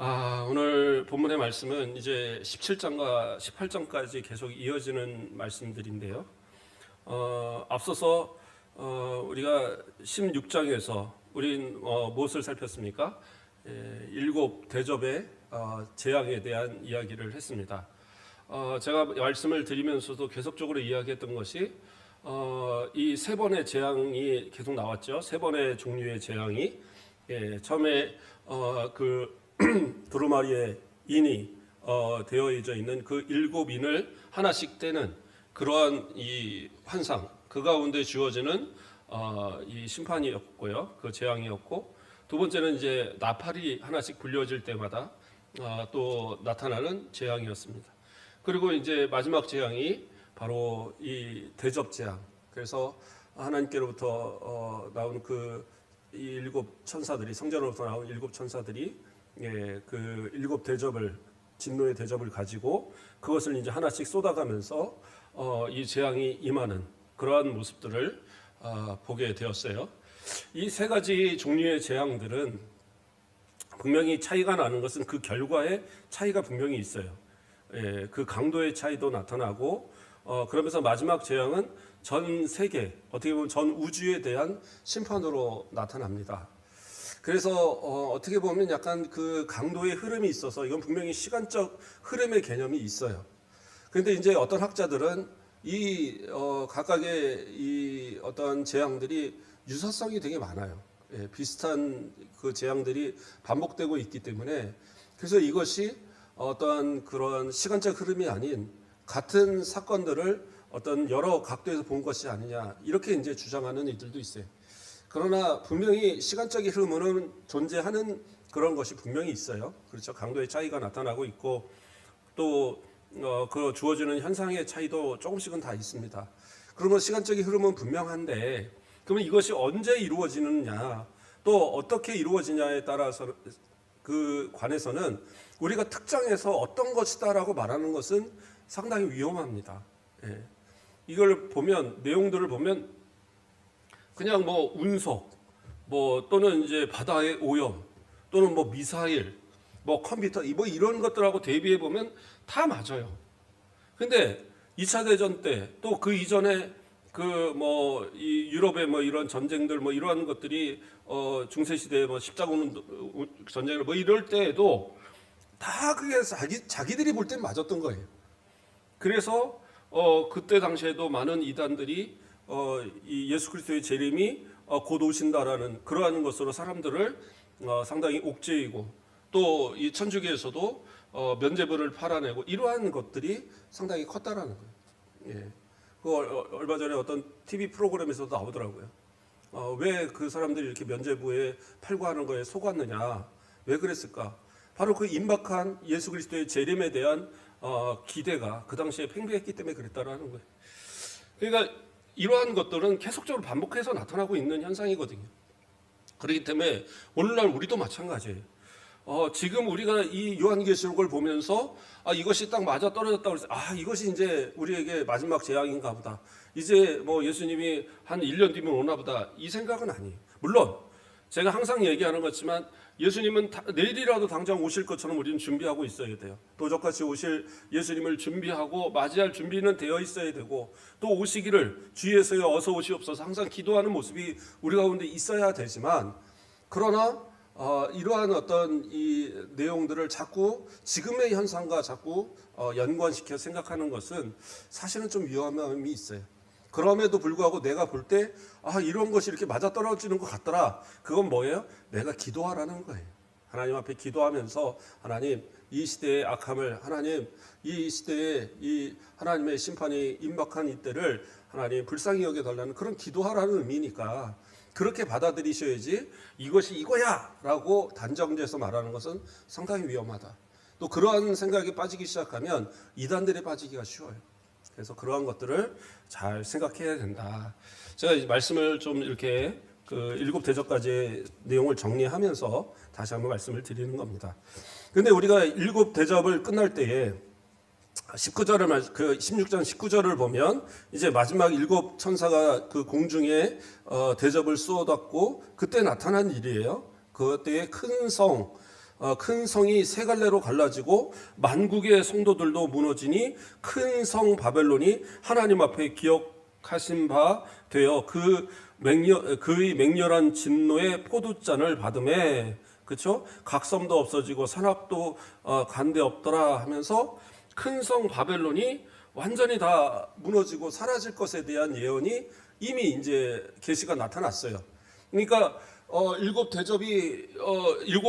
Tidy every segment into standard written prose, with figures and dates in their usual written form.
오늘 본문의 말씀은 이제 17장과 18장까지 계속 이어지는 말씀들인데요. 앞서서 우리가 16장에서 우린 무엇을 살폈습니까? 일곱 대접의 재앙에 대한 이야기를 했습니다. 제가 말씀을 드리면서도 계속적으로 이야기했던 것이 이 세 번의 재앙이 계속 나왔죠. 세 번의 종류의 재앙이 처음에 그 두루마리의 인이 되어져 있는 그 일곱 인을 하나씩 떼는 그러한 이 환상, 그 가운데 주어지는 이 심판이었고요, 그 재앙이었고, 두 번째는 이제 나팔이 하나씩 불려질 때마다 또 나타나는 재앙이었습니다. 그리고 이제 마지막 재앙이 바로 이 대접 재앙. 그래서 하나님께로부터 나온 그 이 일곱 천사들이, 성전으로부터 나온 일곱 천사들이 그 일곱 대접을, 진노의 대접을 가지고 그것을 이제 하나씩 쏟아가면서 이 재앙이 임하는 그러한 모습들을 보게 되었어요. 이 세 가지 종류의 재앙들은 분명히 차이가 나는 것은 그 결과에 차이가 분명히 있어요. 그 강도의 차이도 나타나고, 그러면서 마지막 재앙은 전 세계, 어떻게 보면 전 우주에 대한 심판으로 나타납니다. 그래서 어떻게 보면 약간 그 강도의 흐름이 있어서 이건 분명히 시간적 흐름의 개념이 있어요. 그런데 이제 어떤 학자들은 이 각각의 이 어떤 재앙들이 유사성이 되게 많아요. 비슷한 그 재앙들이 반복되고 있기 때문에, 그래서 이것이 어떤 그런 시간적 흐름이 아닌 같은 사건들을 어떤 여러 각도에서 본 것이 아니냐, 이렇게 이제 주장하는 이들도 있어요. 그러나 분명히 시간적인 흐름은 존재하는 그런 것이 분명히 있어요. 그렇죠. 강도의 차이가 나타나고 있고, 또 그 주어지는 현상의 차이도 조금씩은 다 있습니다. 그러면 시간적인 흐름은 분명한데, 그러면 이것이 언제 이루어지느냐, 또 어떻게 이루어지냐에 따라서 그 관해서는 우리가 특정해서 어떤 것이다라고 말하는 것은 상당히 위험합니다. 이걸 보면, 내용들을 보면 그냥 뭐 운석, 뭐 또는 이제 바다의 오염, 또는 뭐 미사일, 뭐 컴퓨터, 뭐 이런 것들하고 대비해 보면 다 맞아요. 근데 2차 대전 때, 또 그 이전에 그 뭐 이 유럽의 뭐 이런 전쟁들, 뭐 이러한 것들이 중세 시대에 뭐 십자군 전쟁을 뭐 이럴 때에도 다 그게 자기들이 볼 땐 맞았던 거예요. 그래서 그때 당시에도 많은 이단들이 이 예수 그리스도의 재림이 곧 오신다라는 그러한 것으로 사람들을 상당히 옥죄이고, 또 이 천주교에서도 면죄부를 팔아내고, 이러한 것들이 상당히 컸다라는 거예요. 그 얼마 전에 어떤 TV 프로그램에서도 나오더라고요. 왜 그 사람들이 이렇게 면죄부에 팔고 하는 거에 속았느냐, 왜 그랬을까? 바로 그 임박한 예수 그리스도의 재림에 대한 기대가 그 당시에 팽배했기 때문에 그랬다라는 거예요. 그러니까 이러한 것들은 계속적으로 반복해서 나타나고 있는 현상이거든요. 그렇기 때문에 오늘날 우리도 마찬가지예요. 지금 우리가 이 요한계시록을 보면서 이것이 딱 맞아 떨어졌다고 해서 이것이 이제 우리에게 마지막 재앙인가 보다, 이제 뭐 예수님이 한 1년 뒤면 오나 보다, 이 생각은 아니에요. 물론 제가 항상 얘기하는 것지만 예수님은 내일이라도 당장 오실 것처럼 우리는 준비하고 있어야 돼요. 도적같이 오실 예수님을 준비하고 맞이할 준비는 되어 있어야 되고, 또 오시기를 주의에서여 어서 오시옵소서 항상 기도하는 모습이 우리 가운데 있어야 되지만, 그러나 이러한 어떤 이 내용들을 자꾸 지금의 현상과 자꾸 연관시켜 생각하는 것은 사실은 좀 위험함이 있어요. 그럼에도 불구하고 내가 볼 때 이런 것이 이렇게 맞아떨어지는 것 같더라. 그건 뭐예요? 내가 기도하라는 거예요. 하나님 앞에 기도하면서, 하나님 이 시대의 악함을, 하나님 이 시대에 이 하나님의 심판이 임박한 이때를 하나님 불쌍히 여겨달라는 그런 기도하라는 의미니까 그렇게 받아들이셔야지, 이것이 이거야 라고 단정지어서 말하는 것은 상당히 위험하다. 또 그러한 생각에 빠지기 시작하면 이단들에 빠지기가 쉬워요. 그래서 그러한 것들을 잘 생각해야 된다. 제가 이 말씀을 좀 이렇게 그 일곱 대접까지의 내용을 정리하면서 다시 한번 말씀을 드리는 겁니다. 근데 우리가 일곱 대접을 끝날 때에 19절을 그 16장 19절을 보면 이제 마지막 일곱 천사가 그 공중에 대접을 쏘았고, 그때 나타난 일이에요. 그때에 큰 성, 큰 성이 세 갈래로 갈라지고 만국의 성도들도 무너지니 큰 성 바벨론이 하나님 앞에 기억하신 바 되어 그의 맹렬한 진노의 포도잔을 받음에, 그렇죠? 각섬도 없어지고 산악도 간데 없더라 하면서 큰 성 바벨론이 완전히 다 무너지고 사라질 것에 대한 예언이 이미 이제 계시가 나타났어요. 그러니까 일곱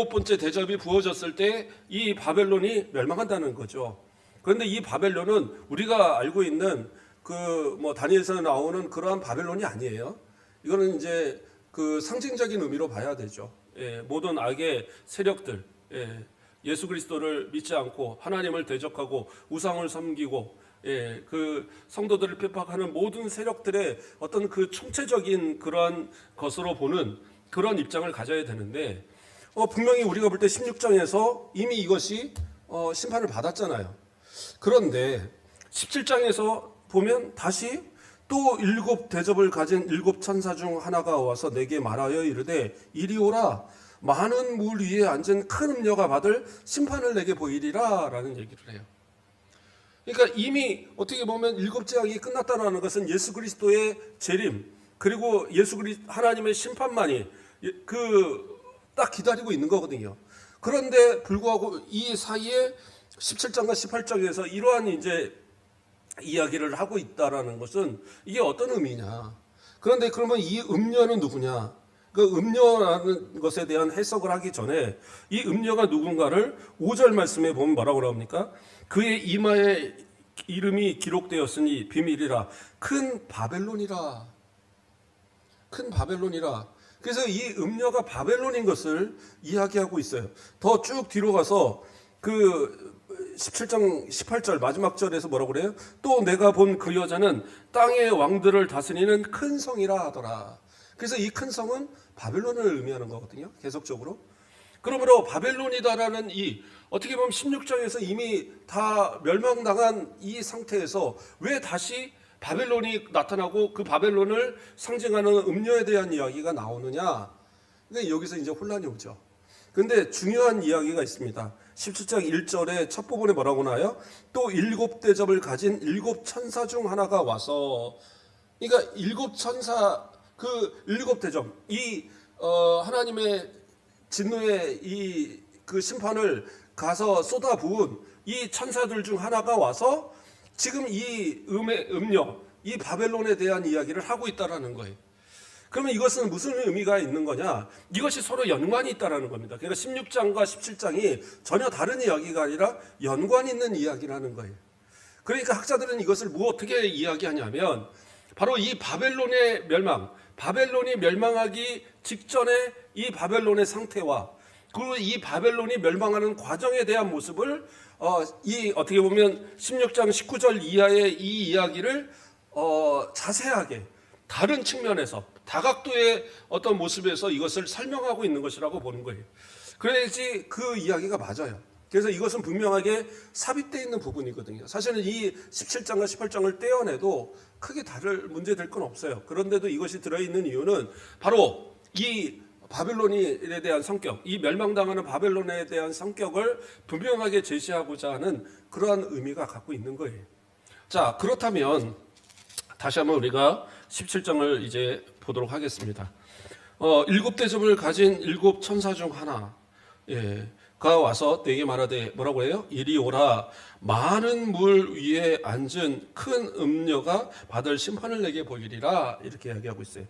번째 대접이 부어졌을 때 이 바벨론이 멸망한다는 거죠. 그런데 이 바벨론은 우리가 알고 있는 다니엘서에 나오는 그러한 바벨론이 아니에요. 이거는 이제 상징적인 의미로 봐야 되죠. 모든 악의 세력들, 예수 그리스도를 믿지 않고 하나님을 대적하고 우상을 섬기고 그 성도들을 핍박하는 모든 세력들의 어떤 그 총체적인 그러한 것으로 보는 그런 입장을 가져야 되는데, 분명히 우리가 볼 때 16장에서 이미 이것이 심판을 받았잖아요. 그런데 17장에서 보면 다시 또 일곱 대접을 가진 일곱 천사 중 하나가 와서 내게 말하여 이르되 이리 오라, 많은 물 위에 앉은 큰 음녀가 받을 심판을 내게 보이리라 라는 얘기를 해요. 그러니까 이미 어떻게 보면 일곱 재앙이 끝났다는 것은 예수 그리스도의 재림, 그리고 하나님의 심판만이 딱 기다리고 있는 거거든요. 그런데 불구하고 이 사이에 17장과 18장에서 이러한 이제 이야기를 하고 있다라는 것은 이게 어떤 의미냐? 그런데 그러면 이 음녀는 누구냐? 그 음녀라는 것에 대한 해석을 하기 전에 이 음녀가 누군가를 5절 말씀에 보면 뭐라고 나옵니까? 그의 이마에 이름이 기록되었으니 비밀이라 큰 바벨론이라. 큰 바벨론이라. 그래서 이 음녀가 바벨론인 것을 이야기하고 있어요. 더 쭉 뒤로 가서 17장 18절 마지막 절에서 뭐라고 그래요? 또 내가 본 그 여자는 땅의 왕들을 다스리는 큰 성이라 하더라. 그래서 이 큰 성은 바벨론을 의미하는 거거든요. 계속적으로. 그러므로 바벨론이다라는 어떻게 보면 16장에서 이미 다 멸망당한 이 상태에서 왜 다시 바벨론이 나타나고 그 바벨론을 상징하는 음녀에 대한 이야기가 나오느냐? 그러니까 여기서 이제 혼란이 오죠. 그런데 중요한 이야기가 있습니다. 17장 1절에 첫 부분에 뭐라고 나와요? 또 일곱 대접을 가진 일곱 천사 중 하나가 와서, 그러니까 일곱 천사, 일곱 대접, 하나님의 진노의 심판을 가서 쏟아부은 이 천사들 중 하나가 와서 지금 이 음녀, 이 바벨론에 대한 이야기를 하고 있다라는 거예요. 그러면 이것은 무슨 의미가 있는 거냐? 이것이 서로 연관이 있다라는 겁니다. 그러니까 16장과 17장이 전혀 다른 이야기가 아니라 연관 있는 이야기라는 거예요. 그러니까 학자들은 이것을 어떻게 이야기하냐면 바로 이 바벨론의 멸망, 바벨론이 멸망하기 직전에 이 바벨론의 상태와 그리고 이 바벨론이 멸망하는 과정에 대한 모습을 어떻게 보면 16장 19절 이하의 이 이야기를 자세하게 다른 측면에서 다각도의 어떤 모습에서 이것을 설명하고 있는 것이라고 보는 거예요. 그래야지 그 이야기가 맞아요. 그래서 이것은 분명하게 삽입되어 있는 부분이거든요. 사실은 이 17장과 18장을 떼어내도 크게 문제 될 건 없어요. 그런데도 이것이 들어있는 이유는 바로 이 바벨론에 대한 성격, 이 멸망당하는 바벨론에 대한 성격을 분명하게 제시하고자 하는 그러한 의미가 갖고 있는 거예요. 자, 그렇다면 다시 한번 우리가 17장을 이제 보도록 하겠습니다. 일곱 대접을 가진 일곱 천사 중 하나, 가 와서 내게 말하되 뭐라고 해요? 이리 오라, 많은 물 위에 앉은 큰 음녀가 받을 심판을 내게 보이리라, 이렇게 이야기하고 있어요.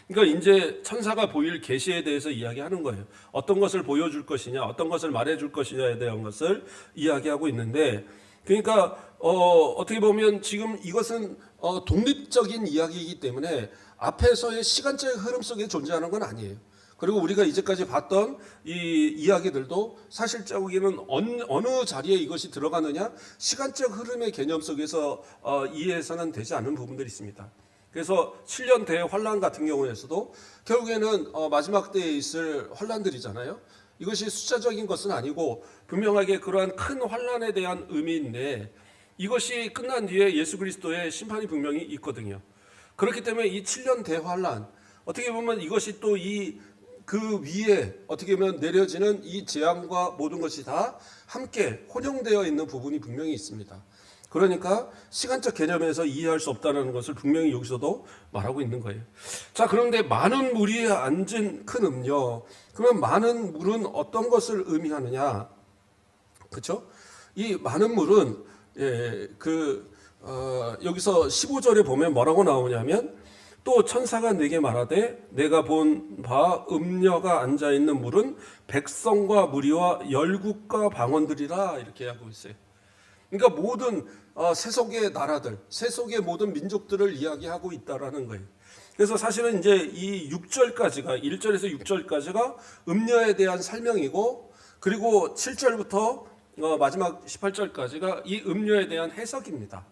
그러니까 이제 천사가 보일 계시에 대해서 이야기하는 거예요. 어떤 것을 보여줄 것이냐, 어떤 것을 말해줄 것이냐에 대한 것을 이야기하고 있는데, 그러니까 어떻게 보면 지금 이것은 독립적인 이야기이기 때문에 앞에서의 시간적 흐름 속에 존재하는 건 아니에요. 그리고 우리가 이제까지 봤던 이 이야기들도 사실적으로는 어느 자리에 이것이 들어가느냐, 시간적 흐름의 개념 속에서 이해해서는 되지 않는 부분들이 있습니다. 그래서 7년 대환란 같은 경우에서도 결국에는 마지막 때에 있을 환란들이잖아요. 이것이 숫자적인 것은 아니고 분명하게 그러한 큰 환란에 대한 의미인데, 이것이 끝난 뒤에 예수 그리스도의 심판이 분명히 있거든요. 그렇기 때문에 이 7년 대환란, 어떻게 보면 이것이 또 그 위에 어떻게 보면 내려지는 이 재앙과 모든 것이 다 함께 혼용되어 있는 부분이 분명히 있습니다. 그러니까 시간적 개념에서 이해할 수 없다는 것을 분명히 여기서도 말하고 있는 거예요. 자, 그런데 많은 물 위에 앉은 큰 음료. 그러면 많은 물은 어떤 것을 의미하느냐? 그렇죠? 이 많은 물은 여기서 15절에 보면 뭐라고 나오냐면 또 천사가 내게 말하되 내가 본 바 음녀가 앉아 있는 물은 백성과 무리와 열국과 방언들이라 이렇게 하고 있어요. 그러니까 모든 세속의 나라들, 세속의 모든 민족들을 이야기하고 있다라는 거예요. 그래서 사실은 이제 이 6절까지가 1절에서 6절까지가 음녀에 대한 설명이고 그리고 7절부터 마지막 18절까지가 이 음녀에 대한 해석입니다.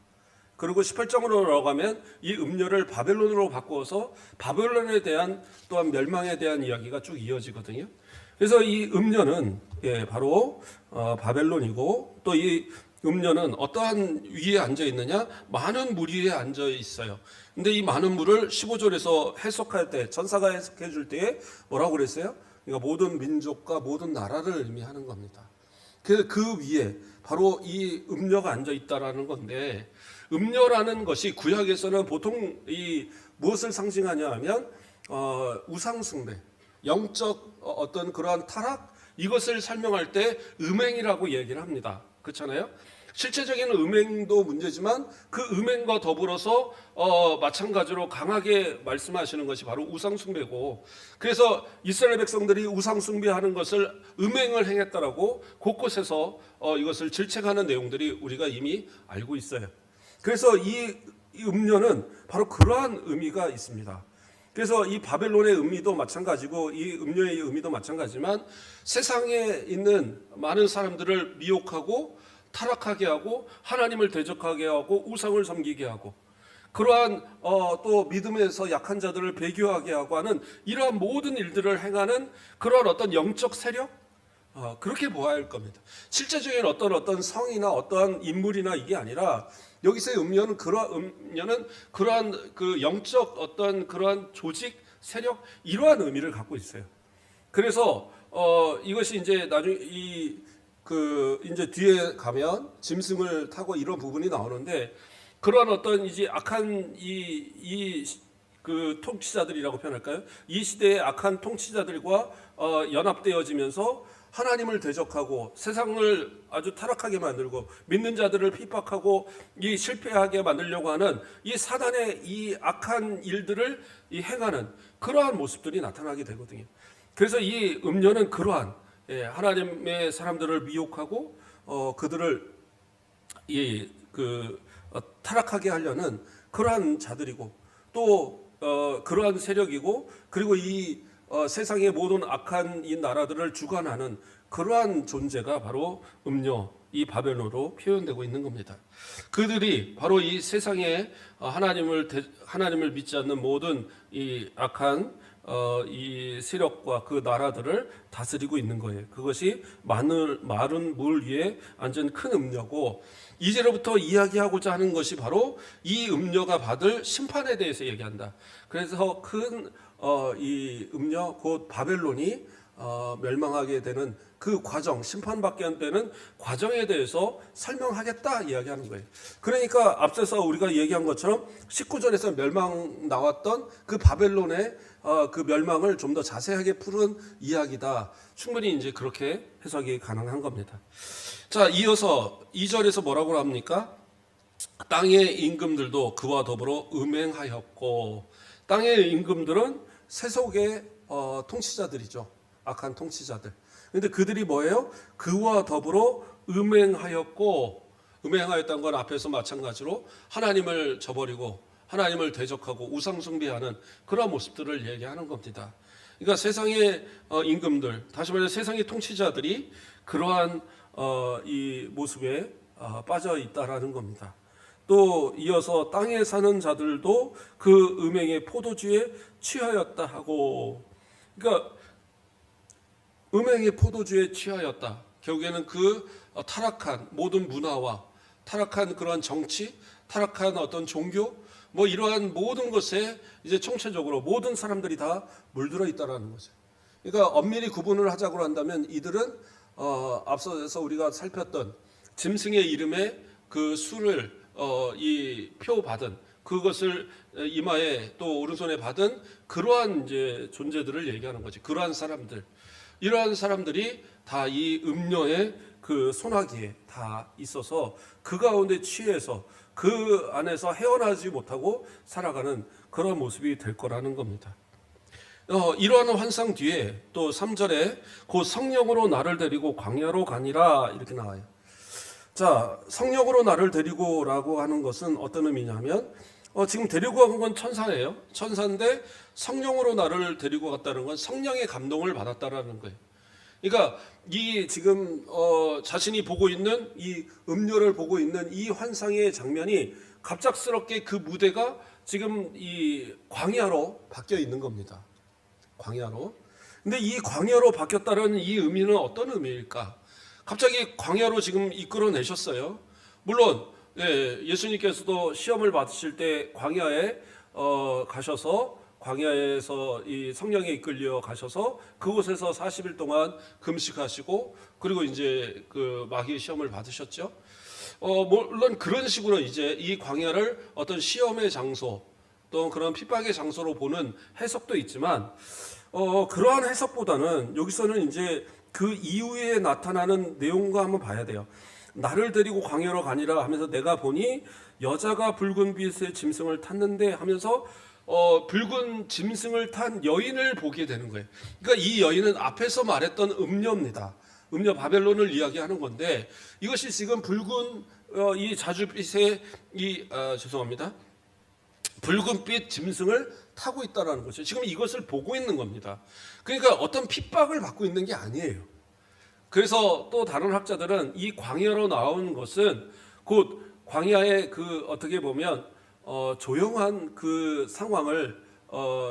그리고 18장으로 들어가면 이 음녀를 바벨론으로 바꾸어서 바벨론에 대한 또한 멸망에 대한 이야기가 쭉 이어지거든요. 그래서 이 음녀는 바로 바벨론이고 또 이 음녀는 어떠한 위에 앉아 있느냐? 많은 물 위에 앉아 있어요. 근데 이 많은 물을 15절에서 해석할 때 천사가 해석해 줄 때에 뭐라고 그랬어요? 그러니까 모든 민족과 모든 나라를 의미하는 겁니다. 그 위에 바로 이 음녀가 앉아 있다라는 건데 음녀라는 것이 구약에서는 보통 이 무엇을 상징하냐 하면 우상 숭배, 영적 어떤 그러한 타락 이것을 설명할 때 음행이라고 얘기를 합니다. 그렇잖아요? 실제적인 음행도 문제지만 그 음행과 더불어서 마찬가지로 강하게 말씀하시는 것이 바로 우상 숭배고 그래서 이스라엘 백성들이 우상 숭배하는 것을 음행을 행했다라고 곳곳에서 이것을 질책하는 내용들이 우리가 이미 알고 있어요. 그래서 이 음녀는 바로 그러한 의미가 있습니다. 그래서 이 바벨론의 의미도 마찬가지고 이 음녀의 의미도 마찬가지지만 세상에 있는 많은 사람들을 미혹하고 타락하게 하고 하나님을 대적하게 하고 우상을 섬기게 하고 그러한 또 믿음에서 약한 자들을 배교하게 하고 하는 이러한 모든 일들을 행하는 그러한 어떤 영적 세력 그렇게 보아야 할 겁니다. 실제적인 어떤 성이나 어떠한 인물이나 이게 아니라 여기서의 음녀는 그러한 그 영적 어떤 그러한 조직 세력 이러한 의미를 갖고 있어요. 그래서 이것이 이제 나중에 이제 뒤에 가면 짐승을 타고 이런 부분이 나오는데 그런 어떤 이제 악한 그 통치자들이라고 표현할까요? 이 시대의 악한 통치자들과 연합되어지면서 하나님을 대적하고 세상을 아주 타락하게 만들고 믿는 자들을 핍박하고 이 실패하게 만들려고 하는 이 사단의 이 악한 일들을 행하는 그러한 모습들이 나타나게 되거든요. 그래서 이 음녀는 그러한 하나님의 사람들을 미혹하고 그들을 타락하게 하려는 그러한 자들이고 또 그러한 세력이고 그리고 이 세상의 모든 악한 이 나라들을 주관하는 그러한 존재가 바로 음녀 이 바벨론으로 표현되고 있는 겁니다. 그들이 바로 이 세상에 하나님을 믿지 않는 모든 이 악한 이 세력과 그 나라들을 다스리고 있는 거예요. 그것이 마른 물 위에 앉은 큰 음녀고 이제로부터 이야기하고자 하는 것이 바로 이 음녀가 받을 심판에 대해서 얘기한다. 그래서 이 음녀 곧 바벨론이 멸망하게 되는 그 과정, 심판받게 되는 과정에 대해서 설명하겠다 이야기하는 거예요. 그러니까 앞서서 우리가 얘기한 것처럼 19절에서 멸망 나왔던 그 바벨론의 그 멸망을 좀 더 자세하게 푸른 이야기다. 충분히 이제 그렇게 해석이 가능한 겁니다. 자, 이어서 2절에서 뭐라고 합니까? 땅의 임금들도 그와 더불어 음행하였고 땅의 임금들은 세속의 통치자들이죠. 악한 통치자들. 그런데 그들이 뭐예요? 그와 더불어 음행하였고 음행하였다는 건 앞에서 마찬가지로 하나님을 저버리고 하나님을 대적하고 우상 숭배하는 그런 모습들을 얘기하는 겁니다. 그러니까 세상의 임금들, 다시 말해 세상의 통치자들이 그러한 이 모습에 빠져 있다라는 겁니다. 또 이어서 땅에 사는 자들도 그 음행의 포도주에 취하였다 하고, 그러니까 음행의 포도주에 취하였다. 결국에는 그 타락한 모든 문화와 타락한 그런 정치, 타락한 어떤 종교, 뭐 이러한 모든 것에 이제 총체적으로 모든 사람들이 다 물들어 있다라는 거죠. 그러니까 엄밀히 구분을 하자고 한다면 이들은 앞서서 우리가 살폈던 짐승의 이름에 그 수를 이 표 받은 그것을 이마에 또 오른손에 받은 그러한 이제 존재들을 얘기하는 거지. 그러한 사람들, 이러한 사람들이 다 이 음녀의 그 소나기에 다 있어서 그 가운데 취해서 그 안에서 헤어나지 못하고 살아가는 그런 모습이 될 거라는 겁니다. 이러한 환상 뒤에 또 3절에 곧 성령으로 나를 데리고 광야로 가니라 이렇게 나와요. 자, 성령으로 나를 데리고라고 하는 것은 어떤 의미냐면 지금 데리고 간 건 천사예요. 천사인데 성령으로 나를 데리고 갔다는 건 성령의 감동을 받았다라는 거예요. 그러니까 이 지금 자신이 보고 있는 이 음료를 보고 있는 이 환상의 장면이 갑작스럽게 그 무대가 지금 이 광야로 바뀌어 있는 겁니다. 광야로. 근데 이 광야로 바뀌었다는 이 의미는 어떤 의미일까? 갑자기 광야로 지금 이끌어내셨어요. 물론 예수님께서도 시험을 받으실 때 광야에 가셔서 광야에서 이 성령에 이끌려 가셔서 그곳에서 40일 동안 금식하시고 그리고 이제 그 마귀의 시험을 받으셨죠. 물론 그런 식으로 이제 이 광야를 어떤 시험의 장소 또 그런 핍박의 장소로 보는 해석도 있지만 그러한 해석보다는 여기서는 이제 그 이후에 나타나는 내용과 한번 봐야 돼요. 나를 데리고 광야로 가니라 하면서 내가 보니 여자가 붉은 빛의 짐승을 탔는데 하면서 붉은 짐승을 탄 여인을 보게 되는 거예요. 그러니까 이 여인은 앞에서 말했던 음녀입니다. 음녀 바벨론을 이야기하는 건데 이것이 지금 붉은 이 자주빛의 죄송합니다. 붉은빛 짐승을 타고 있다는 거죠. 지금 이것을 보고 있는 겁니다. 그러니까 어떤 핍박을 받고 있는 게 아니에요. 그래서 또 다른 학자들은 이 광야로 나온 것은 곧 광야의 그 어떻게 보면 조용한 그 상황을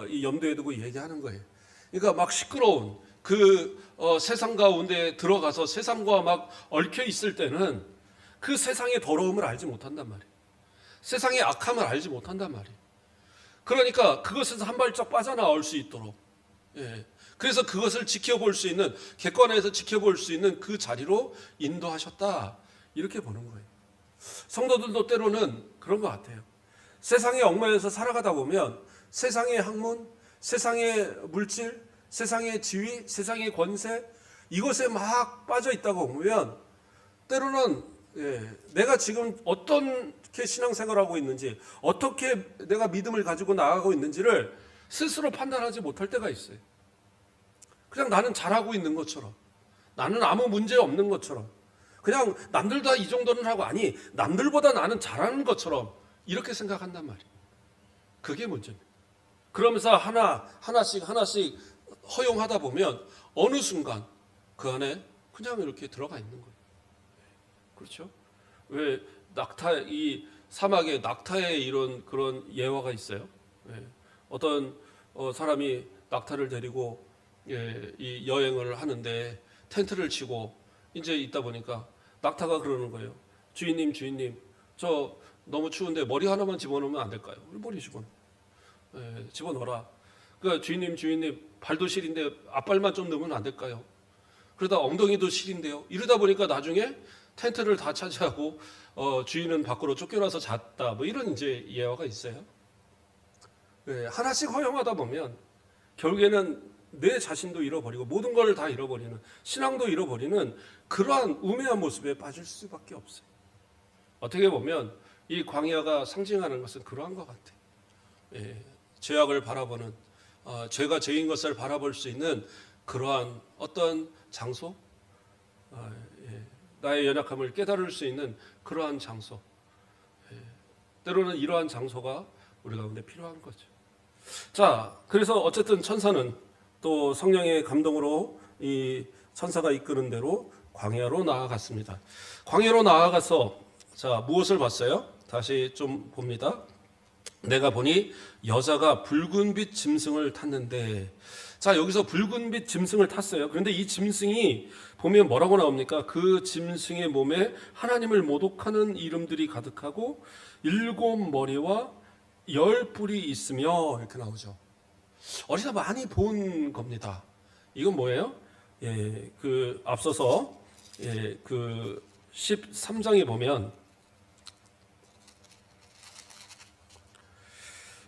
이 염두에 두고 얘기하는 거예요. 그러니까 막 시끄러운 그 세상 가운데 들어가서 세상과 막 얽혀 있을 때는 그 세상의 더러움을 알지 못한단 말이에요. 세상의 악함을 알지 못한단 말이에요. 그러니까 그것에서 한 발짝 빠져나올 수 있도록 그래서 그것을 지켜볼 수 있는 객관에서 지켜볼 수 있는 그 자리로 인도하셨다 이렇게 보는 거예요. 성도들도 때로는 그런 것 같아요. 세상에 얽매여서 살아가다 보면 세상의 학문, 세상의 물질, 세상의 지위, 세상의 권세 이것에 막 빠져 있다고 보면 때로는 내가 지금 어떻게 신앙생활을 하고 있는지 어떻게 내가 믿음을 가지고 나아가고 있는지를 스스로 판단하지 못할 때가 있어요. 그냥 나는 잘하고 있는 것처럼 나는 아무 문제 없는 것처럼 그냥 남들 다 이 정도는 하고 아니 남들보다 나는 잘하는 것처럼 이렇게 생각한단 말이에요. 그게 문제입니다. 그러면서 하나씩 허용하다 보면 어느 순간 그 안에 그냥 이렇게 들어가 있는 거예요. 그렇죠? 왜 이 사막에 낙타의 이런 그런 예화가 있어요. 어떤 사람이 낙타를 데리고 이 여행을 하는데 텐트를 치고 이제 있다 보니까 낙타가 그러는 거예요. 주인님, 저 너무 추운데 머리 하나만 집어넣으면 안 될까요? 머리 집어넣어라. 그러니까 주인님 발도 시린데 앞발만 좀 넣으면 안 될까요? 그러다 엉덩이도 시린데요. 이러다 보니까 나중에 텐트를 다 차지하고 주인은 밖으로 쫓겨나서 잤다. 뭐 이런 이제 예화가 있어요. 하나씩 허용하다 보면 결국에는 내 자신도 잃어버리고 모든 걸 다 잃어버리는 신앙도 잃어버리는 그러한 우매한 모습에 빠질 수밖에 없어요. 어떻게 보면 이 광야가 상징하는 것은 그러한 것 같아요. 죄악을 바라보는 죄가 죄인 것을 바라볼 수 있는 그러한 어떤 장소, 나의 연약함을 깨달을 수 있는 그러한 장소. 때로는 이러한 장소가 우리 가운데 필요한 거죠. 자, 그래서 어쨌든 천사는 또 성령의 감동으로 이 천사가 이끄는 대로 광야로 나아갔습니다. 광야로 나아가서 자, 무엇을 봤어요? 다시 좀 봅니다. 내가 보니 여자가 붉은빛 짐승을 탔는데 자, 여기서 붉은빛 짐승을 탔어요. 그런데 이 짐승이 보면 뭐라고 나옵니까? 그 짐승의 몸에 하나님을 모독하는 이름들이 가득하고 7 머리와 10 뿔이 있으며 이렇게 나오죠. 어디서 많이 본 겁니다. 이건 뭐예요? 예, 그 앞서서 그 13장에 보면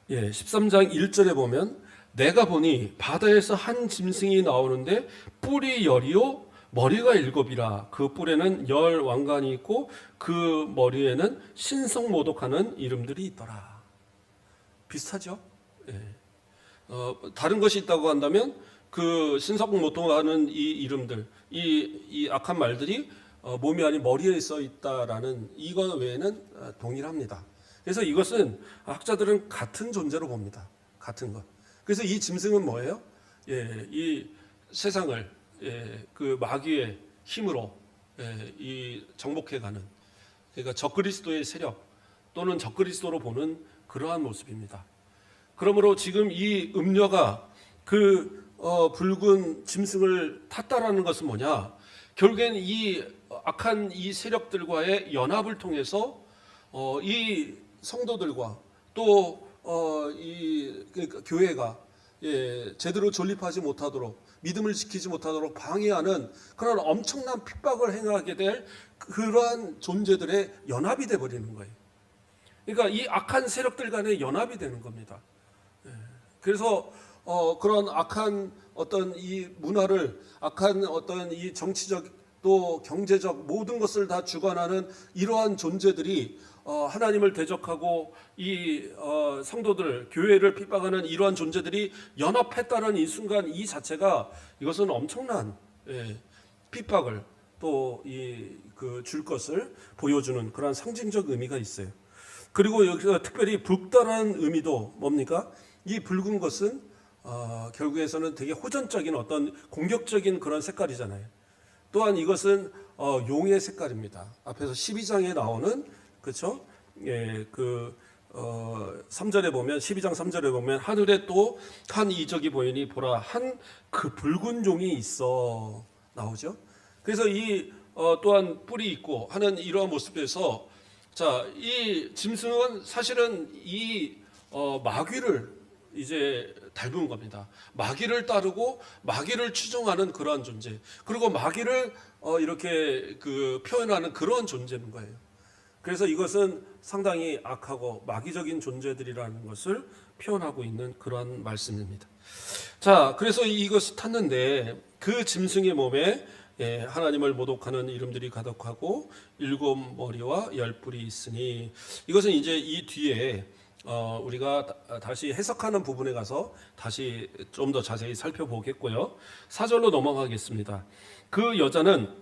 13장 1절에 보면 내가 보니 바다에서 한 짐승이 나오는데 뿔이 열이요 머리가 일곱이라 그 뿔에는 열 왕관이 있고 그 머리에는 신성모독하는 이름들이 있더라. 비슷하죠? 다른 것이 있다고 한다면 그 신성모독하는 이 이름들, 이 악한 말들이 몸이 아닌 머리에 써 있다라는 이것 외에는 동일합니다. 그래서 이것은 학자들은 같은 존재로 봅니다. 같은 것. 그래서 이 짐승은 뭐예요? 이 세상을 그 마귀의 힘으로 이 정복해가는, 그러니까 적그리스도의 세력 또는 적그리스도로 보는 그러한 모습입니다. 그러므로 지금 이 음녀가 그 붉은 짐승을 탔다라는 것은 뭐냐? 결국엔 이 악한 이 세력들과의 연합을 통해서 이 성도들과 또 이 교회가 제대로 존립하지 못하도록 믿음을 지키지 못하도록 방해하는 그런 엄청난 핍박을 행하게 될 그러한 존재들의 연합이 돼 버리는 거예요. 그러니까 이 악한 세력들 간의 연합이 되는 겁니다. 그래서 그런 악한 어떤 이 문화를, 악한 어떤 이 정치적 또 경제적 모든 것을 다 주관하는 이러한 존재들이 하나님을 대적하고 이 성도들, 교회를 핍박하는 이러한 존재들이 연합했다는 이 순간 이 자체가 이것은 엄청난 핍박을 또 줄 것을 보여주는 그런 상징적 의미가 있어요. 그리고 여기서 특별히 붉다라는 의미도 뭡니까? 이 붉은 것은 결국에서는 되게 호전적인 어떤 공격적인 그런 색깔이잖아요. 또한 이것은 용의 색깔입니다. 앞에서 12장에 나오는, 그렇죠? 3절에 보면, 12장 3절에 보면 하늘에 또 한 이적이 보이니 보라 한 그 붉은 종이 있어 나오죠. 그래서 이 또한 뿔이 있고 하는 이러한 모습에서 자, 이 짐승은 사실은 이 마귀를 이제 닮은 겁니다. 마귀를 따르고 마귀를 추종하는 그러한 존재. 그리고 마귀를 이렇게 그 표현하는 그러한 존재인 거예요. 그래서 이것은 상당히 악하고 마귀적인 존재들이라는 것을 표현하고 있는 그러한 말씀입니다. 자, 그래서 이것을 탔는데 그 짐승의 몸에 하나님을 모독하는 이름들이 가득하고 7머리와 10뿔이 있으니 이것은 이제 이 뒤에 우리가 다시 해석하는 부분에 가서 다시 좀 더 자세히 살펴보겠고요. 4절로 넘어가겠습니다. 그 여자는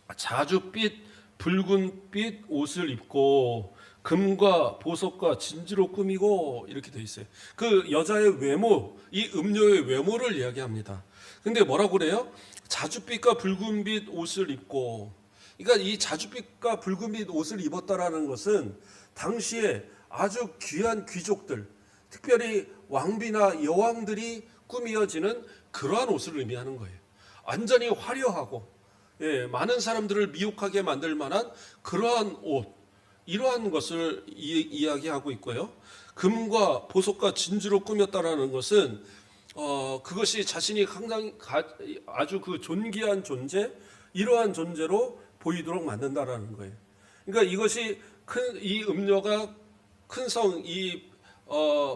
자줏빛 붉은빛 옷을 입고 금과 보석과 진주로 꾸미고 이렇게 돼 있어요. 그 여자의 외모, 이 음녀의 외모를 이야기합니다. 근데 뭐라고 그래요? 자줏빛과 붉은빛 옷을 입고, 그러니까 이 자줏빛과 붉은빛 옷을 입었다라는 것은 당시에 아주 귀한 귀족들, 특별히 왕비나 여왕들이 꾸미어지는 그러한 옷을 의미하는 거예요. 완전히 화려하고 많은 사람들을 미혹하게 만들 만한 그러한 옷, 이러한 것을 이야기하고 있고요. 금과 보석과 진주로 꾸몄다라는 것은 그것이 자신이 항상 아주 그 존귀한 존재, 이러한 존재로 보이도록 만든다라는 거예요. 그러니까 이것이 이 음녀가 큰 성,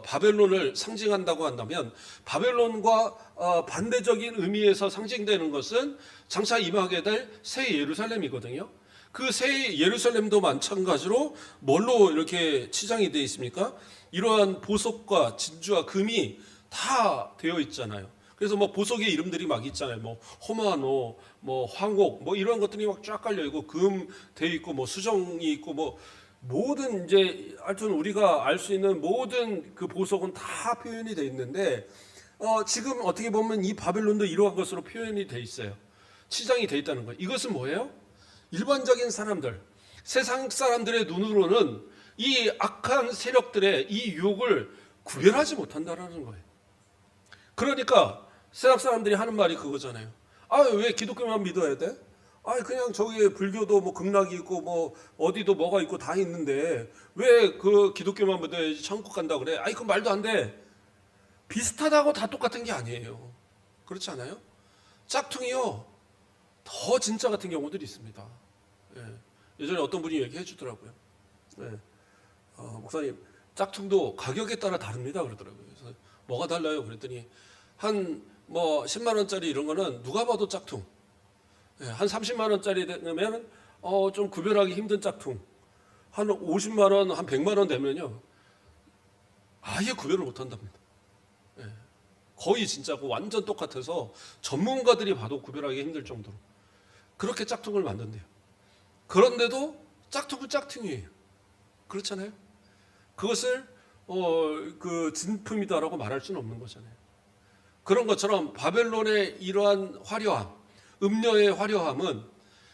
바벨론을 상징한다고 한다면 바벨론과 반대적인 의미에서 상징되는 것은 장차 임하게 될 새 예루살렘이거든요. 그 새 예루살렘도 마찬가지로 뭘로 이렇게 치장이 되어 있습니까? 이러한 보석과 진주와 금이 다 되어 있잖아요. 그래서 뭐 보석의 이름들이 막 있잖아요. 뭐 호마노, 뭐 황옥, 뭐 이런 것들이 막 쫙 깔려 있고 금 되어 있고 뭐 수정이 있고 뭐 모든 이제 하여튼 우리가 알 수 있는 모든 그 보석은 다 표현이 되어 있는데 지금 어떻게 보면 이 바벨론도 이러한 것으로 표현이 되어 있어요. 치장이 되어 있다는 거예요. 이것은 뭐예요? 일반적인 사람들, 세상 사람들의 눈으로는 이 악한 세력들의 이 유혹을 구별하지 못한다라는 거예요. 그러니까 세상 사람들이 하는 말이 그거잖아요. 아, 왜 기독교만 믿어야 돼? 아, 그냥 저기 불교도 뭐 극락이 있고 뭐 어디도 뭐가 있고 다 있는데 왜 그 기독교만 믿어야지 천국 간다 그래? 아이, 그 말도 안 돼. 비슷하다고 다 똑같은 게 아니에요. 그렇지 않아요? 짝퉁이요 더 진짜 같은 경우들이 있습니다. 예전에 어떤 분이 얘기해 주더라고요. 목사님 짝퉁도 가격에 따라 다릅니다 그러더라고요. 그래서 뭐가 달라요? 그랬더니 한 뭐 10만 원짜리 이런 거는 누가 봐도 짝퉁. 한 30만 원짜리 되면 좀 구별하기 힘든 짝퉁. 한 50만 원, 한 100만 원 되면요 아예 구별을 못 한답니다. 거의 진짜고 완전 똑같아서 전문가들이 봐도 구별하기 힘들 정도로 그렇게 짝퉁을 만든대요. 그런데도 짝퉁은 짝퉁이에요. 그렇잖아요. 그것을 그 진품이다라고 말할 수는 없는 거잖아요. 그런 것처럼 바벨론의 이러한 화려함, 음녀의 화려함은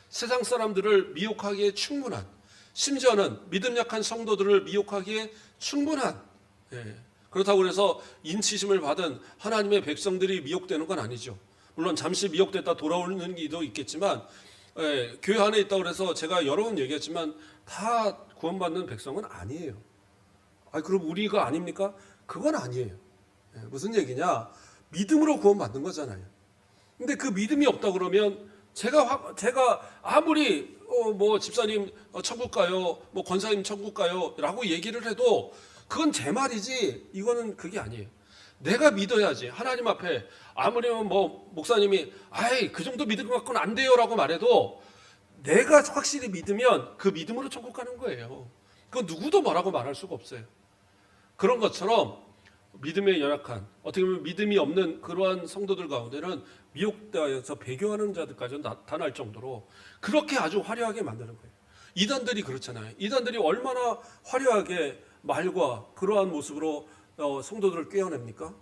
세상 사람들을 미혹하기에 충분한, 심지어는 믿음 약한 성도들을 미혹하기에 충분한, 그렇다고 해서 인치심을 받은 하나님의 백성들이 미혹되는 건 아니죠. 물론 잠시 미혹됐다 돌아오는 기도 있겠지만 교회 안에 있다고 해서 제가 여러 번 얘기했지만 다 구원받는 백성은 아니에요. 그럼 우리가 아닙니까? 그건 아니에요. 무슨 얘기냐? 믿음으로 구원받는 거잖아요. 근데 그 믿음이 없다 그러면 제가 아무리 뭐 집사님 천국 가요, 뭐 권사님 천국 가요라고 얘기를 해도 그건 제 말이지 이거는 그게 아니에요. 내가 믿어야지. 하나님 앞에 아무리 뭐 목사님이 그 정도 믿음 갖고는 안 돼요라고 말해도 내가 확실히 믿으면 그 믿음으로 천국 가는 거예요. 그건 누구도 뭐라고 말할 수가 없어요. 그런 것처럼 믿음에 연약한, 어떻게 보면 믿음이 없는 그러한 성도들 가운데는 미혹되어서 배교하는 자들까지 나타날 정도로 그렇게 아주 화려하게 만드는 거예요. 이단들이 그렇잖아요. 이단들이 얼마나 화려하게 말과 그러한 모습으로 성도들을 꿰어냅니까?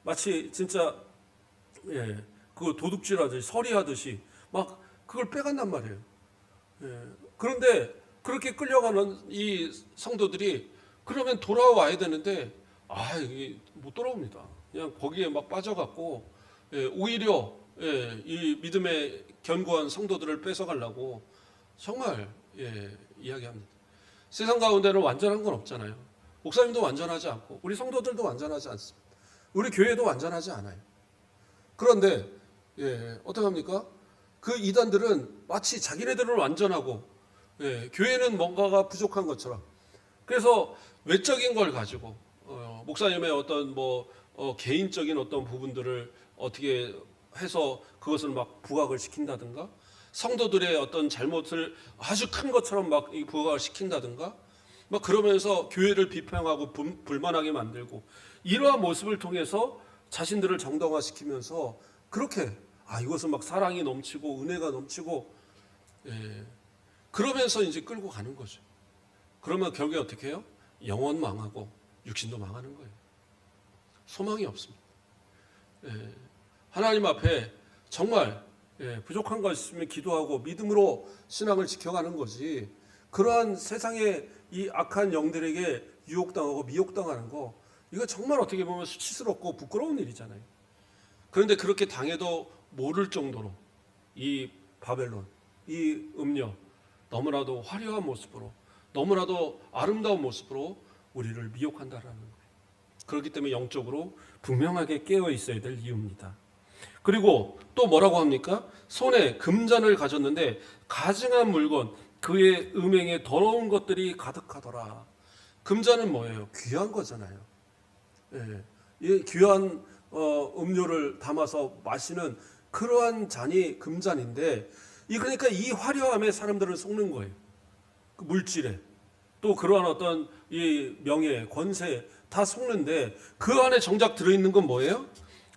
마치 진짜 그 도둑질하듯이 서리하듯이 막 그걸 빼간단 말이에요. 그런데 그렇게 끌려가는 이 성도들이 그러면 돌아와야 되는데 이게 못 돌아옵니다. 그냥 거기에 막 빠져갖고 오히려 이 믿음의 견고한 성도들을 뺏어가려고 정말 이야기합니다. 세상 가운데는 완전한 건 없잖아요. 목사님도 완전하지 않고 우리 성도들도 완전하지 않습니다. 우리 교회도 완전하지 않아요. 그런데 어떻게 합니까? 그 이단들은 마치 자기네들은 완전하고 교회는 뭔가가 부족한 것처럼 그래서 외적인 걸 가지고 목사님의 어떤 개인적인 어떤 부분들을 어떻게 해서 그것을 막 부각을 시킨다든가 성도들의 어떤 잘못을 아주 큰 것처럼 막 부각을 시킨다든가 막 그러면서 교회를 비평하고 불만하게 만들고 이러한 모습을 통해서 자신들을 정당화시키면서 그렇게 이것은 막 사랑이 넘치고 은혜가 넘치고 그러면서 이제 끌고 가는 거죠. 그러면 결국에 어떻게 해요? 영혼 망하고 육신도 망하는 거예요. 소망이 없습니다. 하나님 앞에 정말 부족한 것 있으면 기도하고 믿음으로 신앙을 지켜가는 거지. 그러한 세상의 이 악한 영들에게 유혹당하고 미혹당하는 거 이거 정말 어떻게 보면 수치스럽고 부끄러운 일이잖아요. 그런데 그렇게 당해도 모를 정도로 이 바벨론, 이 음녀 너무나도 화려한 모습으로 너무나도 아름다운 모습으로 우리를 미혹한다라는 거예요. 그렇기 때문에 영적으로 분명하게 깨어 있어야 될 이유입니다. 그리고 또 뭐라고 합니까? 손에 금잔을 가졌는데 가증한 물건 그의 음행에 더러운 것들이 가득하더라. 금잔은 뭐예요? 귀한 거잖아요. 이 귀한 음료를 담아서 마시는 그러한 잔이 금잔인데 그러니까 이 화려함에 사람들을 속는 거예요. 그 물질에 또 그러한 어떤 이 명예, 권세 다 속는데 그 안에 정작 들어있는 건 뭐예요?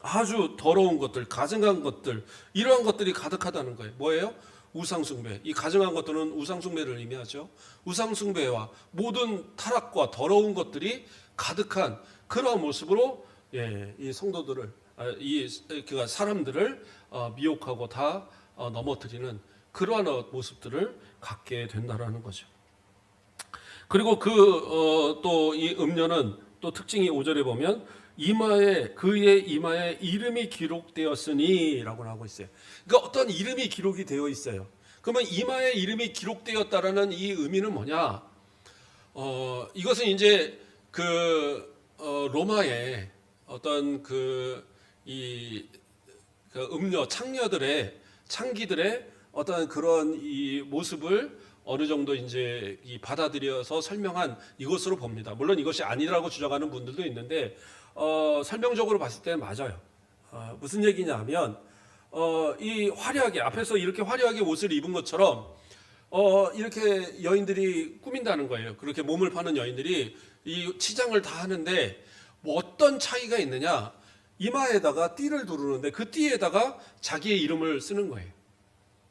아주 더러운 것들, 가증한 것들 이러한 것들이 가득하다는 거예요. 뭐예요? 우상숭배. 이 가증한 것들은 우상숭배를 의미하죠. 우상숭배와 모든 타락과 더러운 것들이 가득한 그러한 모습으로 이 성도들을 그러니까 사람들을 미혹하고 다 넘어뜨리는 그러한 모습들을 갖게 된다라는 거죠. 그리고 또 이 음녀는 또 특징이 5절에 보면 그의 이마에 이름이 기록되었으니라고 하고 있어요. 그러니까 어떤 이름이 기록이 되어 있어요. 그러면 이마에 이름이 기록되었다라는 이 의미는 뭐냐? 이것은 이제 로마의 어떤 그 음녀 창기들의 어떤 그런 이 모습을 어느 정도 이제 이 받아들여서 설명한 이것으로 봅니다. 물론 이것이 아니라고 주장하는 분들도 있는데 설명적으로 봤을 때는 맞아요. 무슨 얘기냐면 이 화려하게 앞에서 이렇게 화려하게 옷을 입은 것처럼 이렇게 여인들이 꾸민다는 거예요. 그렇게 몸을 파는 여인들이 이 치장을 다 하는데 뭐 어떤 차이가 있느냐? 이마에다가 띠를 두르는데 그 띠에다가 자기의 이름을 쓰는 거예요.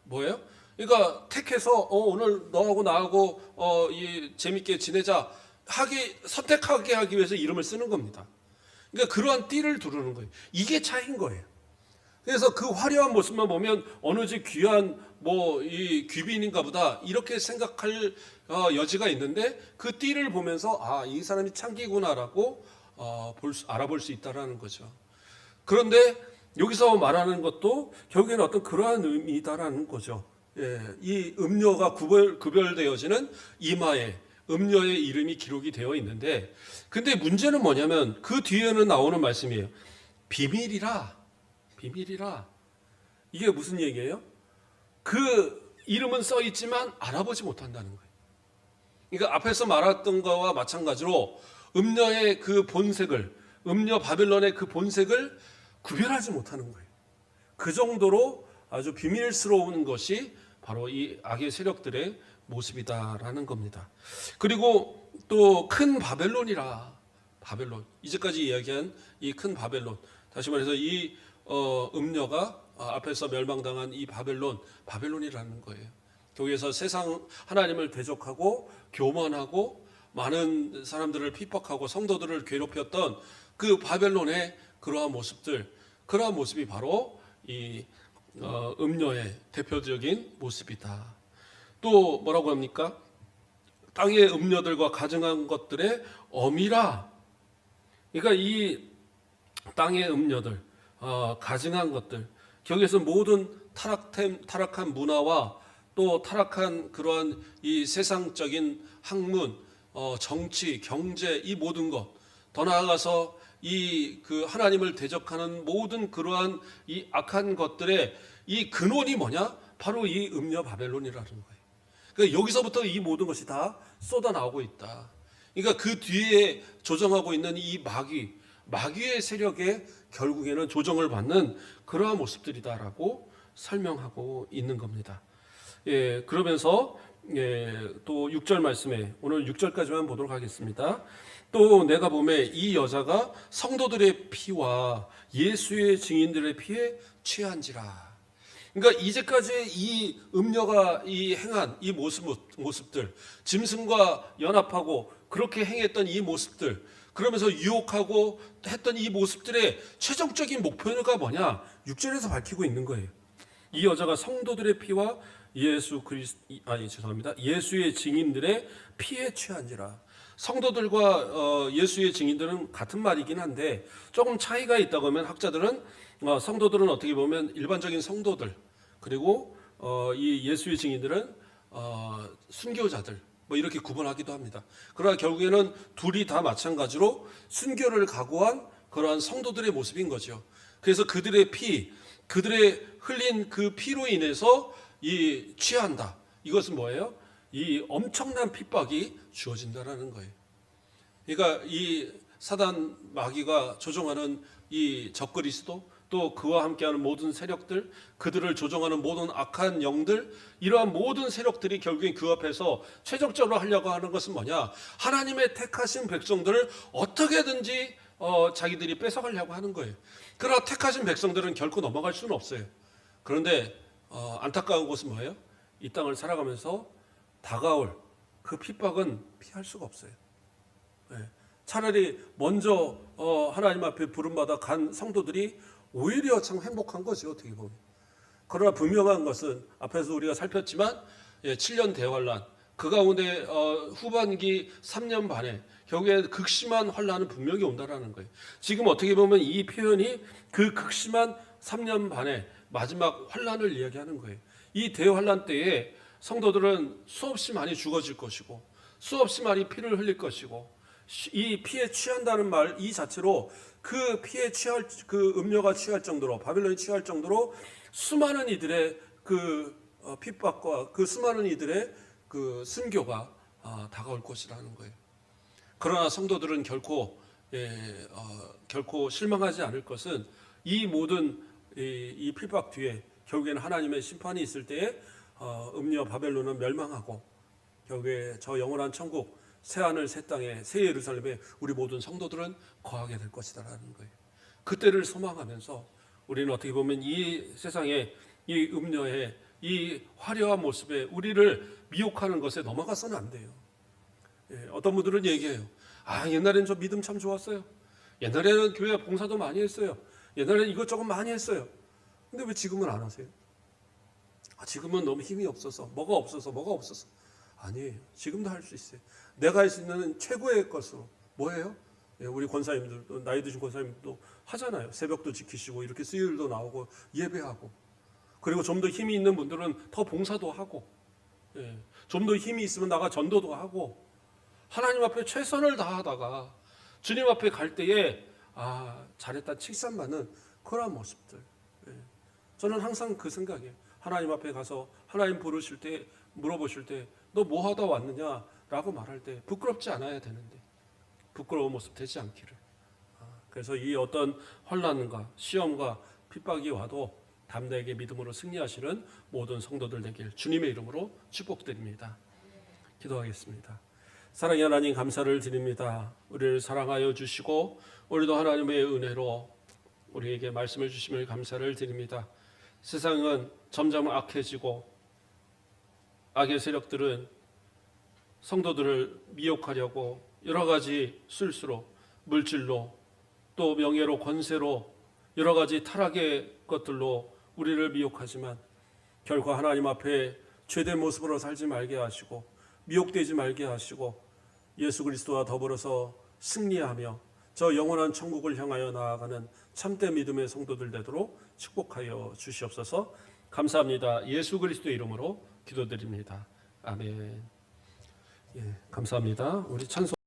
뭐예요? 그러니까 택해서 오늘 너하고 나하고 재밌게 지내자 선택하게 하기 위해서 이름을 쓰는 겁니다. 그러니까 그러한 띠를 두르는 거예요. 이게 차이인 거예요. 그래서 그 화려한 모습만 보면 어느 집 귀한 이 귀빈인가 보다 이렇게 생각할 여지가 있는데 그 띠를 보면서 이 사람이 창기구나라고 알아볼 수 있다라는 거죠. 그런데 여기서 말하는 것도 결국에는 어떤 그러한 의미다라는 거죠. 예, 이 음녀가 구별되어지는 이마에 음녀의 이름이 기록이 되어 있는데, 근데 문제는 뭐냐면 그 뒤에는 나오는 말씀이에요. 비밀이라. 이게 무슨 얘기예요? 그 이름은 써 있지만 알아보지 못한다는 거예요. 그러니까 앞에서 말했던 거와 마찬가지로 음녀의 그 본색을, 음녀 바벨론의 그 본색을 구별하지 못하는 거예요. 그 정도로 아주 비밀스러운 것이 바로 이 악의 세력들의 모습이다라는 겁니다. 그리고 또 큰 바벨론, 이제까지 이야기한 이 큰 바벨론, 다시 말해서 이 음녀가 앞에서 멸망당한 이 바벨론이라는 거예요. 거기에서 세상 하나님을 대적하고 교만하고 많은 사람들을 핍박하고 성도들을 괴롭혔던 그 바벨론의 그러한 모습이 바로 이 음녀의 대표적인 모습이다. 또 뭐라고 합니까? 땅의 음녀들과 가증한 것들의 어미라. 그러니까 이 땅의 음녀들, 가증한 것들, 거기에서 모든 타락한 문화와 또 타락한 그러한 이 세상적인 학문, 정치, 경제, 이 모든 것, 더 나아가서 이 그 하나님을 대적하는 모든 그러한 이 악한 것들의 이 근원이 뭐냐? 바로 이 음녀 바벨론이라는 거예요. 그러니까 여기서부터 이 모든 것이 다 쏟아 나오고 있다. 그러니까 그 뒤에 조정하고 있는 이 마귀의 세력에 결국에는 조정을 받는 그러한 모습들이다라고 설명하고 있는 겁니다. 예, 그러면서 또 6절 말씀에 오늘 6절까지만 보도록 하겠습니다. 또 내가 보매 이 여자가 성도들의 피와 예수의 증인들의 피에 취한지라. 그러니까 이제까지 이 음녀가 행한 이 모습들, 짐승과 연합하고 그렇게 행했던 이 모습들, 그러면서 유혹하고 했던 이 모습들의 최종적인 목표가 뭐냐? 6절에서 밝히고 있는 거예요. 이 여자가 성도들의 피와 예수의 증인들의 피에 취한지라. 성도들과 예수의 증인들은 같은 말이긴 한데 조금 차이가 있다고 하면 학자들은 성도들은 어떻게 보면 일반적인 성도들, 그리고 이 예수의 증인들은 순교자들 이렇게 구분하기도 합니다. 그러나 결국에는 둘이 다 마찬가지로 순교를 각오한 그러한 성도들의 모습인 거죠. 그래서 그들의 흘린 그 피로 인해서 취한다. 이것은 뭐예요? 이 엄청난 핍박이 주어진다라는 거예요. 그러니까 이 사단 마귀가 조종하는 이 적그리스도, 또 그와 함께하는 모든 세력들, 그들을 조종하는 모든 악한 영들, 이러한 모든 세력들이 결국엔 그 앞에서 최종적으로 하려고 하는 것은 뭐냐? 하나님의 택하신 백성들을 어떻게든지 자기들이 뺏어가려고 하는 거예요. 그러나 택하신 백성들은 결코 넘어갈 수는 없어요. 그런데 안타까운 것은 뭐예요? 이 땅을 살아가면서 다가올 그 핍박은 피할 수가 없어요. 차라리 먼저 하나님 앞에 부름받아 간 성도들이 오히려 참 행복한 거죠, 어떻게 보면. 그러나 분명한 것은 앞에서 우리가 살폈지만 7년 대환란, 그 가운데 후반기 3년 반에 결국에 극심한 환란은 분명히 온다라는 거예요. 지금 어떻게 보면 이 표현이 그 극심한 3년 반의 마지막 환란을 이야기하는 거예요. 이 대환란 때에 성도들은 수없이 많이 죽어질 것이고 수없이 많이 피를 흘릴 것이고 이 피에 취한다는 말 이 자체로 그 피에 취할 그 음료가 취할 정도로 바벨론이 취할 정도로 수많은 이들의 그 핍박과 그 수많은 이들의 그 순교가 다가올 것이라는 거예요. 그러나 성도들은 결코 실망하지 않을 것은 이 모든 이 핍박 뒤에 결국에는 하나님의 심판이 있을 때에 음녀 바벨론은 멸망하고 결국에 저 영원한 천국 새 하늘 새 땅에 새 예루살렘에 우리 모든 성도들은 거하게 될 것이다라는 거예요. 그때를 소망하면서 우리는 어떻게 보면 이 세상의 이 음녀의 이 화려한 모습에 우리를 미혹하는 것에 넘어가서는 안 돼요. 어떤 분들은 얘기해요. 옛날에는 저 믿음 참 좋았어요. 옛날에는 교회 봉사도 많이 했어요. 옛날에는 이것저것 많이 했어요. 근데 왜 지금은 안 하세요? 지금은 너무 힘이 없어서 뭐가 없어서 아니에요. 지금도 할 수 있어요. 내가 할 수 있는 최고의 것으로 뭐예요? 우리 권사님들도 나이 드신 권사님도 하잖아요. 새벽도 지키시고 이렇게 수요일도 나오고 예배하고 그리고 좀 더 힘이 있는 분들은 더 봉사도 하고 좀 더 힘이 있으면 나가 전도도 하고 하나님 앞에 최선을 다하다가 주님 앞에 갈 때에 잘했다 칭찬받는 그런 모습들. 저는 항상 그 생각이에요. 하나님 앞에 가서 하나님 부르실 때 물어보실 때 너 뭐 하다 왔느냐라고 말할 때 부끄럽지 않아야 되는데 부끄러운 모습 되지 않기를. 그래서 이 어떤 환난과 시험과 핍박이 와도 담대하게 믿음으로 승리하시는 모든 성도들 되길 주님의 이름으로 축복드립니다. 기도하겠습니다. 사랑의 하나님 감사를 드립니다. 우리를 사랑하여 주시고 우리도 하나님의 은혜로 우리에게 말씀을 주심을 감사를 드립니다. 세상은 점점 악해지고 악의 세력들은 성도들을 미혹하려고 여러 가지 술수로 물질로 또 명예로 권세로 여러 가지 타락의 것들로 우리를 미혹하지만 결코 하나님 앞에 죄된 모습으로 살지 말게 하시고 미혹되지 말게 하시고 예수 그리스도와 더불어서 승리하며 저 영원한 천국을 향하여 나아가는 참된 믿음의 성도들 되도록 축복하여 주시옵소서. 감사합니다. 예수 그리스도의 이름으로 기도드립니다. 아멘. 감사합니다. 우리 찬송